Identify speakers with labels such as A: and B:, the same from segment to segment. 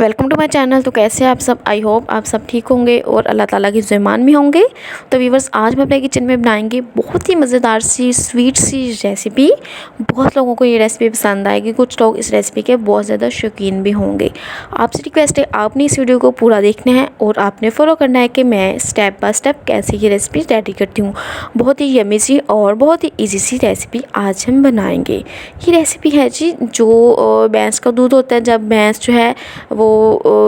A: Welcome to my channel. तो कैसे आप सब, आई होप आप सब ठीक होंगे और अल्लाह ताला की ज़मान में होंगे। तो व्यूअर्स, आज हम अपने किचन में बनाएंगे बहुत ही मज़ेदार सी स्वीट सी रेसिपी। बहुत लोगों को ये रेसिपी पसंद आएगी, कुछ लोग इस रेसिपी के बहुत ज़्यादा शौकीन भी होंगे। आपसे रिक्वेस्ट है, आपने इस वीडियो को पूरा देखना है और आपने फॉलो करना है कि मैं स्टेप बाय स्टेप कैसे ये रेसिपी रेडी करती हूँ। बहुत ही यमी सी और बहुत ही ईजी सी रेसिपी आज हम बनाएंगे। ये रेसिपी है जी, जो भैंस का दूध होता है, जब भैंस जो है वो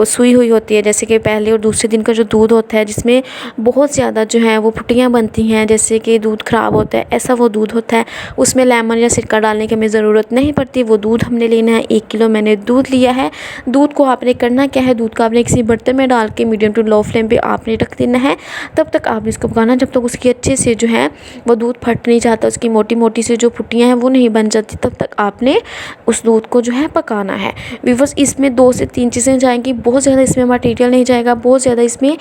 A: सूई हुई होती है, जैसे कि पहले और दूसरे दिन का जो दूध होता है जिसमें बहुत ज़्यादा जो है वो फुटियाँ बनती हैं, जैसे कि दूध ख़राब होता है, ऐसा वो दूध होता है। उसमें लेमन या सिरका डालने की हमें ज़रूरत नहीं पड़ती। वो दूध हमने लेना है, 1 किलो मैंने दूध लिया है। दूध को आपने करना क्या है, दूध को आपने किसी बर्तन में डाल के मीडियम टू लो फ्लेम पर आपने रख देना है। तब तक आपने इसको पकाना जब तक उसकी अच्छे से जो है वो दूध फट नहीं जाता, उसकी मोटी मोटी से जो फुटियाँ हैं वो नहीं बन जाती, तब तक आपने उस दूध को जो है पकाना है। व्यूअर्स, इसमें 2 से 3 चीज़ें जाएंगी, बहुत ज़्यादा इसमें मटेरियल नहीं जाएगा, बहुत ज़्यादा इसमें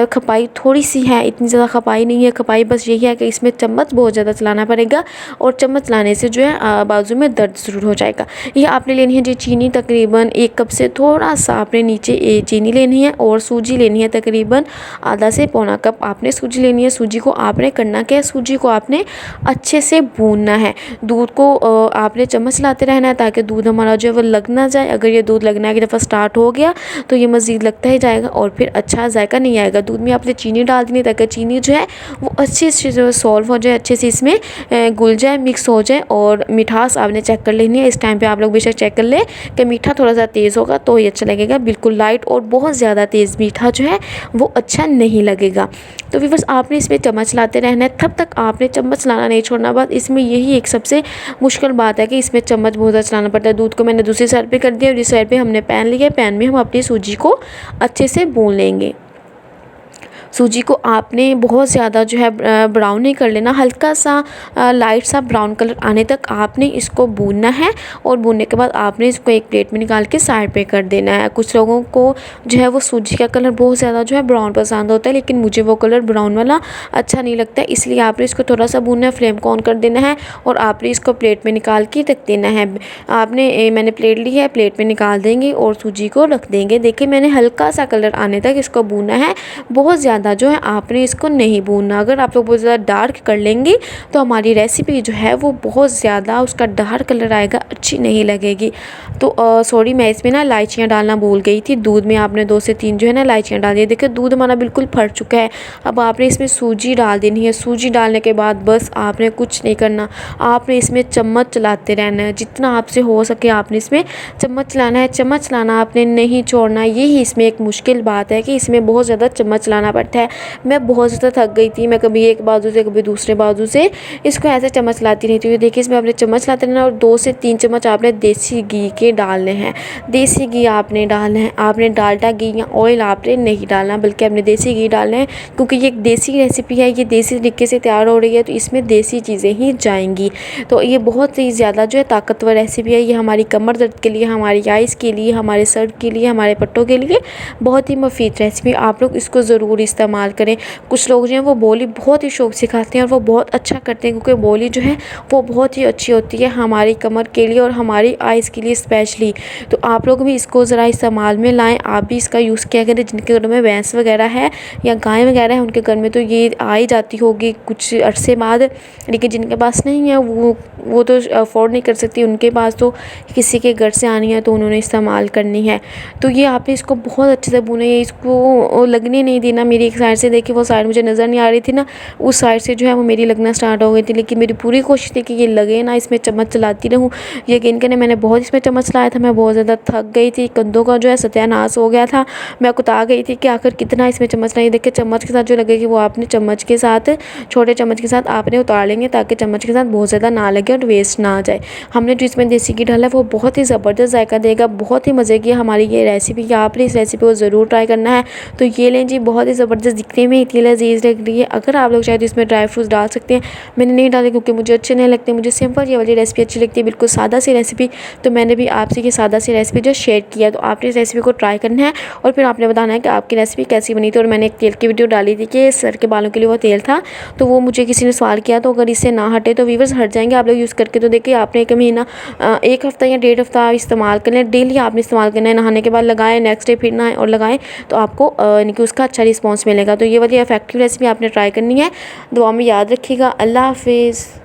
A: खपाई थोड़ी सी है, इतनी ज़्यादा खपाई नहीं है। खपाई बस यही है कि इसमें चम्मच बहुत ज़्यादा चलाना पड़ेगा और चम्मच चलाने से जो है बाजू में दर्द ज़रूर हो जाएगा। ये आपने लेनी है जी चीनी, तकरीबन 1 कप से थोड़ा सा आपने नीचे चीनी लेनी है, और सूजी लेनी है तकरीबन आधा से पौना कप आपने सूजी लेनी है। सूजी को आपने करना क्या है, सूजी को आपने अच्छे से भूनना है। दूध को आपने चम्मच चलाते रहना है ताकि दूध हमारा जो है वो लग ना जाए। अगर ये दूध लगना एक दफ़ा स्टार्ट हो गया तो ये मज़ीद लगता ही जाएगा और फिर अच्छा जायका नहीं आएगा। दूध में आपने चीनी डाल देनी ताकि चीनी जो है वो अच्छे से जो सॉल्व हो जाए, अच्छे से इसमें घुल जाए, मिक्स हो जाए। और मिठास आपने चेक कर लेनी है। इस टाइम पे आप लोग बेशक चेक कर ले कि मीठा थोड़ा सा तेज़ होगा तो ही अच्छा लगेगा। बिल्कुल लाइट और बहुत ज़्यादा तेज़ मीठा जो है वो अच्छा नहीं लगेगा। तो फिर बस आपने इसमें चम्मच चलाते रहना है, तब तक आपने चम्मच चलाना नहीं छोड़ना। बात इसमें यही एक सबसे मुश्किल बात है कि इसमें चम्मच बहुत ज़्यादा चलाना पड़ता है। दूध को मैंने दूसरी साइड पे कर दिया और इस साइड पे हमने पैन लिया। पैन में हम अपनी सूजी को अच्छे से भून लेंगे। सूजी को आपने बहुत ज़्यादा जो है ब्राउन नहीं कर लेना, हल्का सा लाइट सा ब्राउन कलर आने तक आपने इसको भूनना है। और भूनने के बाद आपने इसको एक प्लेट में निकाल के साइड पे कर देना है। कुछ लोगों को जो है वो सूजी का कलर बहुत ज़्यादा जो है ब्राउन पसंद होता है, लेकिन मुझे वो कलर ब्राउन वाला अच्छा नहीं लगता है, इसलिए आपने इसको थोड़ा सा भूनना है। फ्लेम को ऑन कर देना है और आपने इसको प्लेट में निकाल के रख देना है। मैंने प्लेट ली है, प्लेट में निकाल देंगे और सूजी को रख देंगे। देखिए, मैंने हल्का सा कलर आने तक इसको भूनना है, बहुत ज़्यादा जो है आपने इसको नहीं भूनना। अगर आप लोग बहुत ज़्यादा डार्क कर लेंगे तो हमारी रेसिपी जो है वो बहुत ज़्यादा उसका डार्क कलर आएगा, अच्छी नहीं लगेगी। तो सॉरी, मैं इसमें ना इलायचियाँ डालना भूल गई थी। दूध में आपने 2 से 3 जो है ना इलायचियाँ डाल दी। देखिए, दूध हमारा बिल्कुल फट चुका है। अब आपने इसमें सूजी डाल देनी है। सूजी डालने के बाद बस आपने कुछ नहीं करना, आपने इसमें चम्मच चलाते रहना है। जितना आपसे हो सके आपने इसमें चम्मच चलाना है। चम्मच चलाना आपने नहीं छोड़ना। यही इसमें एक मुश्किल बात है कि इसमें बहुत ज़्यादा चम्मच चलाना पड़ता है। मैं बहुत ज़्यादा थक गई थी, मैं कभी एक बाजू से कभी दूसरे बाजू से इसको ऐसे चम्मच चलाती रहती हूँ। देखिए, इसमें आपने चम्मच चलाते रहना और 2 से 3 चम्मच आपने देसी घी के डालने हैं। देसी घी आपने डालना है, आपने डालडा घी या ऑयल आपने नहीं डालना, बल्कि आपने देसी घी डालना है, क्योंकि ये एक देसी रेसिपी है, ये देसी तरीके से तैयार हो रही है, तो इसमें देसी चीज़ें ही जाएंगी। तो ये बहुत ही ज़्यादा जो है ताकतवर रेसिपी है। ये हमारी कमर दर्द के लिए, हमारी आइज़ के लिए, हमारे सर के लिए, हमारे पट्टों के लिए बहुत ही मुफीद रेसिपी। आप लोग इसको ज़रूर इस्तेमाल करें। कुछ लोग जो हैं वो बोली बहुत ही शौक से खाते हैं और वो बहुत अच्छा करते हैं, क्योंकि बोली जो है वो बहुत ही अच्छी होती है हमारी कमर के लिए और हमारी आइज़ के लिए स्पेशली। तो आप लोग भी इसको ज़रा इस्तेमाल में लाएं, आप भी इसका यूज़ किया करें। जिनके घर में भैंस वगैरह है या गाय वगैरह है, उनके घर में तो ये आ ही जाती होगी कुछ अरसे बाद, लेकिन जिनके पास नहीं है वो तो अफोर्ड नहीं कर सकती, उनके पास तो किसी के घर से आनी है तो उन्होंने इस्तेमाल करनी है। तो ये आपने इसको बहुत अच्छे से भुना है, इसको लगने नहीं देना। मेरी एक साइड से देखिए वो साइड मुझे नज़र नहीं आ रही थी ना, उस साइड से जो है वो मेरी लगना स्टार्ट हो गई थी, लेकिन मेरी पूरी कोशिश थी कि ये लगे ना, इसमें चम्मच चलाती रहूँ। यकीन करें, मैंने बहुत इसमें चम्मच चलाया था, मैं बहुत ज़्यादा थक गई थी, कंधों का जो है सत्यानाश हो गया था। मैं कुता गई थी कि आखिर कितना इसमें चम्मच नहीं। देखिए, चम्मच के साथ जो लगेगी वो आपने चम्मच के साथ, छोटे चम्मच के साथ आपने उतार लेंगे, ताकि चम्मच के साथ बहुत ज़्यादा ना लगे और वेस्ट ना आ जाए। हमने जो इसमें देसी घी डाला है वो बहुत ही ज़बरदस्त जायका देगा, बहुत ही मज़े की हमारी ये रेसिपी। आपने इस रेसिपी को ज़रूर ट्राई करना है। तो ये लें जी, बहुत ही ज़बरदस्त ज़बरदस्त दिखने में इतनी लजीज लग रही है। अगर आप लोग चाहे तो इसमें ड्राई फ्रूट्स डाल सकते हैं, मैंने नहीं डाले क्योंकि मुझे अच्छे नहीं लगते। मुझे सिंपल ये वाली रेसिपी अच्छी लगती है, बिल्कुल सादा सी रेसिपी। तो मैंने भी आपसे ये सादा सी रेसिपी जो शेयर किया, तो आपने इस रेसिपी को ट्राई करना है और फिर आपने बताना है कि आपकी रेसिपी कैसी बनी थी। और मैंने एक तेल की वीडियो डाली थी कि सर के बालों के लिए वो तेल था, तो वो मुझे किसी ने सवाल किया, तो अगर इससे ना हटे तो व्यूअर्स हट जाएंगे आप लोग यूज़ करके। तो देखिए आपने एक महीना, एक हफ़्ता या 1.5 हफ़्ता इस्तेमाल कर लें, डेली आपने इस्तेमाल करना है, नहाने के बाद लगाएं, नेक्स्ट डे फिर नहाएं और लगाएं, तो आपको यानी कि उसका अच्छा रिस्पॉन्स मिलेगा। तो ये वाली इफेक्टिव रेसिपी आपने ट्राई करनी है। दुआ में याद रखिएगा। अल्लाह हाफिज़।